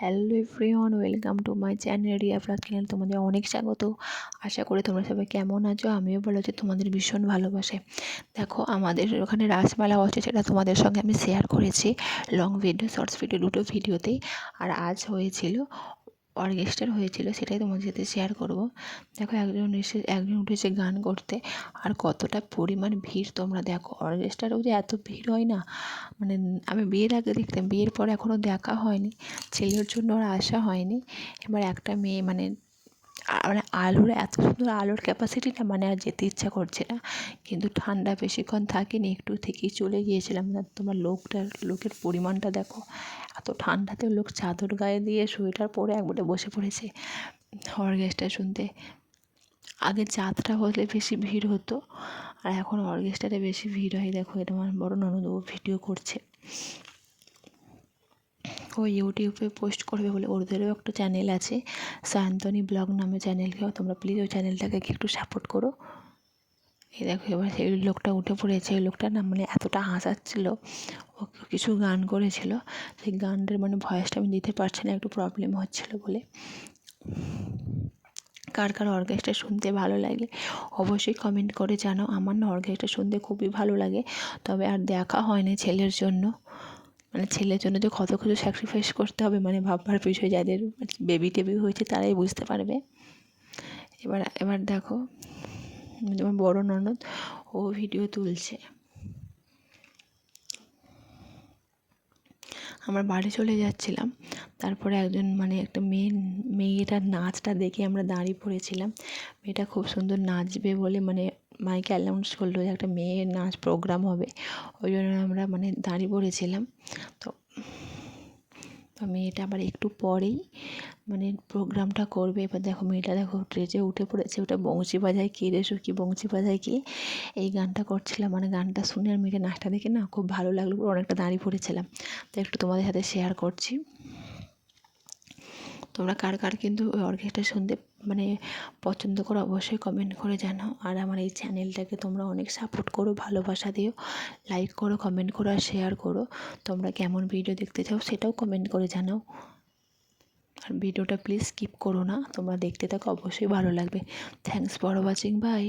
Hello everyone, welcome to my channel Riya blog channel. তোমাদের অনেক স্বাগত। আশা করি তোমরা সবাই কেমন আছো। আমিও বলো যে তোমাদের ভীষণ ভালোবাসে। দেখো, আমাদের ওখানে রাসমেলা হচ্ছে, সেটা তোমাদের সঙ্গে আমি শেয়ার করেছি লং ভিডিও, শর্টস ভিডিও, দুটো ভিডিওতেই। আর আজ হয়েছিল অর্কেস্ট্রার হয়েছিল, সেটাই তোমাদের সাথে শেয়ার করব। দেখো, একজন উঠেছে গান করতে, আর কতটা পরিমাণ ভিড় তোমরা দেখো। অর্কেস্ট্রারেও যে এত ভিড় হয় না, মানে আমি বিয়ের আগে দেখতাম, বিয়ের পর এখনও দেখা হয়নি, ছেলের জন্য আর আসা হয়নি। এবার একটা মেয়ে মানে আলোর এত সুন্দর আলোর ক্যাপাসিটি না, মানে আর যেতে ইচ্ছা করছে না। কিন্তু ঠান্ডা বেশিক্ষণ থাকেনি, একটু থেকেই চলে গিয়েছিলাম। না তোমার লোকের পরিমাণটা দেখো, এত ঠান্ডাতেও লোক চাদর গায়ে দিয়ে সোয়েটার পরে একবারে বসে পড়েছে অর্কেস্ট্রা শুনতে। আগে যাত্রা হলে বেশি ভিড় হতো, আর এখন অর্কেস্ট্রাতে বেশি ভিড় হয়। দেখো, এটা আমার বড় ননদ, ও ভিডিও করছে, ও ইউটিউবে পোস্ট করবে বলে। ওদেরও একটা চ্যানেল আছে, সায়ন্তনী ব্লগ নামে চ্যানেলকেও তোমরা প্লিজ ওই চ্যানেলটাকে একটু সাপোর্ট করো। এই দেখো, এবার সেই লোকটা উঠে পড়েছে। ওই লোকটা না মানে এতটা হাসাচ্ছিল, ও কিছু গান করেছিল, সেই গানটার মানে ভয়েসটা আমি দিতে পারছি না, একটু প্রবলেম হচ্ছিলো বলে। কার কার অর্কেস্ট্রা শুনতে ভালো লাগে অবশ্যই কমেন্ট করে জানাও। আমার না অর্কেস্ট্রা শুনতে খুবই ভালো লাগে, তবে আর দেখা হয়নি ছেলের জন্য। মানে ছেলের জন্য যে কত কিছু স্যাক্রিফাইস করতে হবে, মানে ভাববার বিষয়, যাদের বেবি টেবি হয়েছে তারাই বুঝতে পারবে। এবার দেখো, আমার বড় ননদ, ও ভিডিও তুলছে। আমরা বাড়ি চলে যাচ্ছিলাম, তারপরে একজন মানে একটা মেয়েটার নাচটা দেখে আমরা দাঁড়িয়ে পড়েছিলাম। মেয়েটা খুব সুন্দর নাচবে বলে মানে মাইকে অ্যানাউন্স করলো যে একটা মেয়ের নাচ প্রোগ্রাম হবে, ওই জন্য আমরা মানে দাঁড়িয়ে পড়েছিলাম। তো মেয়েটা আবার একটু পরেই মানে প্রোগ্রামটা করবে। এবার দেখো, মেয়েটা দেখো স্টেজে উঠে পড়েছে, ওটা বংশী বাজায় কে রে সখী, বংশী বাজায় কে, এই গানটা করছিলাম। মানে গানটা শুনে আর মেয়েটা নাচটা দেখে না খুব ভালো লাগলো, অনেকটা দাঁড়িয়ে পড়েছিলাম। তো একটু তোমাদের সাথে শেয়ার করছি। তোমরা কার কার কিন্তু ওই অর্কেস্ট্রা শুনতে মানে পছন্দ করো অবশ্যই কমেন্ট করে জানাও। আর আমার এই চ্যানেলটাকে তোমরা অনেক সাপোর্ট করো, ভালোবাসা দিও, লাইক করো, কমেন্ট করো আর শেয়ার করো। তোমরা কেমন ভিডিও দেখতে চাও সেটাও কমেন্ট করে জানাও। আর ভিডিওটা প্লিজ স্কিপ করো না, তোমরা দেখতে থাকো, অবশ্যই ভালো লাগবে। Thanks for watching, by.